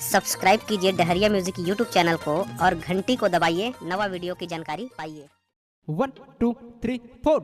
Subscribe कीजिए डहरिया music YouTube channel को और घंटी को दबाइए नवा वीडियो की जानकारी पाइए। 1 2 3 4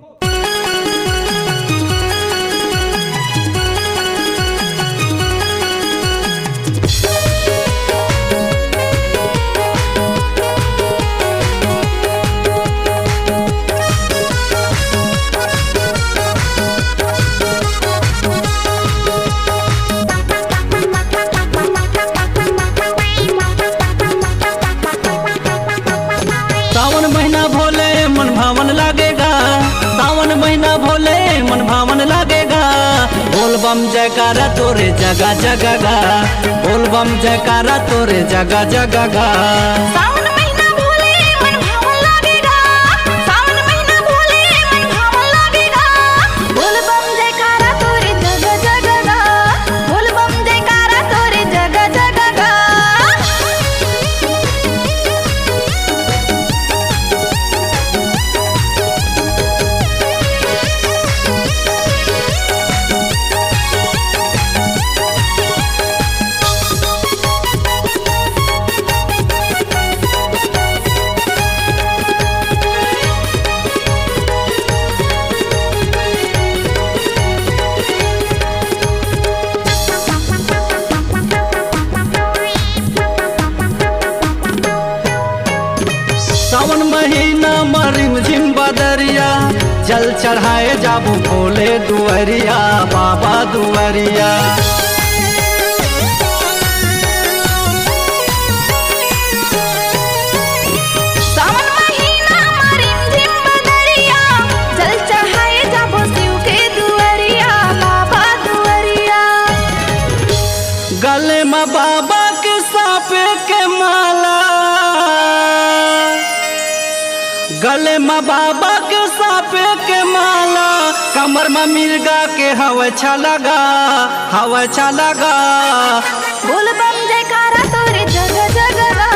सावन महीना भोले मन भावन लागेगा, सावन महीना भोले मन भावन लागेगा। बोल बम जयकारा तोरे जगह जगह गा, बोल बम जयकारा तोरे जगह जगह गा। सावन महीना भोले मन भावन लागेगा, सावन महीना भोले मन भावन लागेगा। बोल बम जयकारा तोरे जगह जगह गा, बोल बम जयकारा तोरे जगह जगह गा। सावन महीना मरिम झिम बदरिया, जल चढ़ाए जाबू भोले दुआरिया, बाबा दुआरिया। सावन महीना रिमझिम बदरिया, जल चढ़ाए जाबो शिव के दुआरिया, बाबा दुआरिया। गले में बाबा के सापे के माला, गले में बाबा के सापे के माला, कमर में मिर्गा के हवा छलगा, हवा छलगा। बोल बम जयकारा तोरे जगह जगह गा,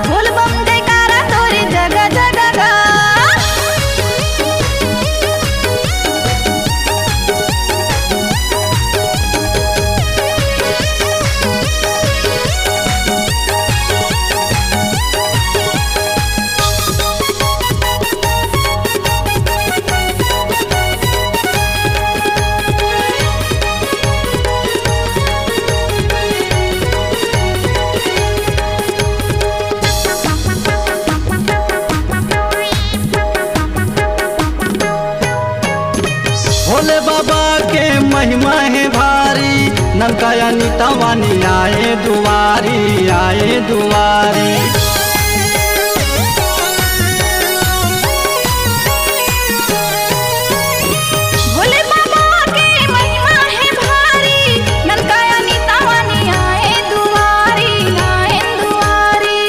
बोल बम जयकारा तोरे जगह जगह गा। भोले बाबा के महिमा है भारी, नंकाया नीतावानी आए दुआरी, आए दुआरी। भोले बाबा के महिमा है भारी, ननकाया नीतावानी आए दुआरी, आए दुआरी।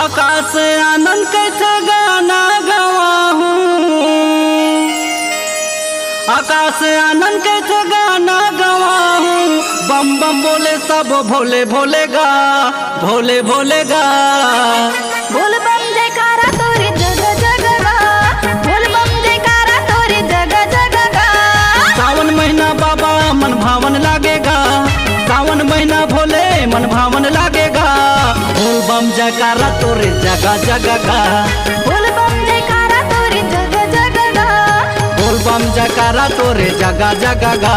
आकाश आनंद कैसे गाना गवाहूँ, आकाश आनंद कैसे गाना गवाहूँ। बम बम बोले सब भोले भोले गा, भोले भोले गा। बोल बम जयकारा तोरे जगह जगह गा, बोल बम जयकारा तोरे जगह जगह गा। सावन महीना बाबा मन भावन लागेगा, सावन महीना भोले मन भावन लागेगा। बोल बम जयकारा तोरे जगह जगह गा, बोल बम जयकारा तोरे जगह जगह गा, बोल बम जयकारा तोरे जगह जगह गा,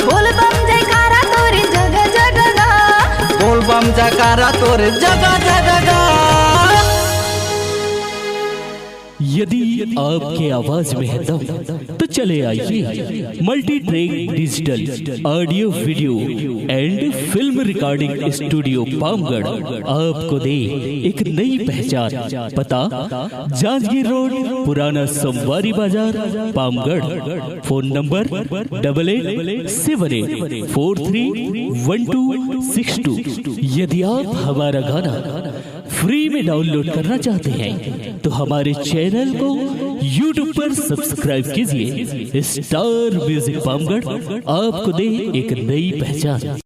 बोल बम जयकारा तोरे जगह जगह गा। बोल बम जयकारा तोरे जगह जगह गा। यदि आपके आवाज में है दम तो चले आइए multi track digital audio video and film recording studio Pamgarh आपको दे एक नई पहचान। पता जांजगीर रोड, पुराना सोमवारी बाजार, पामगढ़। Phone number 8878431262। यदि आप हमारा गाना फ्री में डाउनलोड करना चाहते हैं तो हमारे चैनल को YouTube पर सब्सक्राइब कीजिए। स्टार म्यूजिक पामगढ़ आपको दे एक नई पहचान।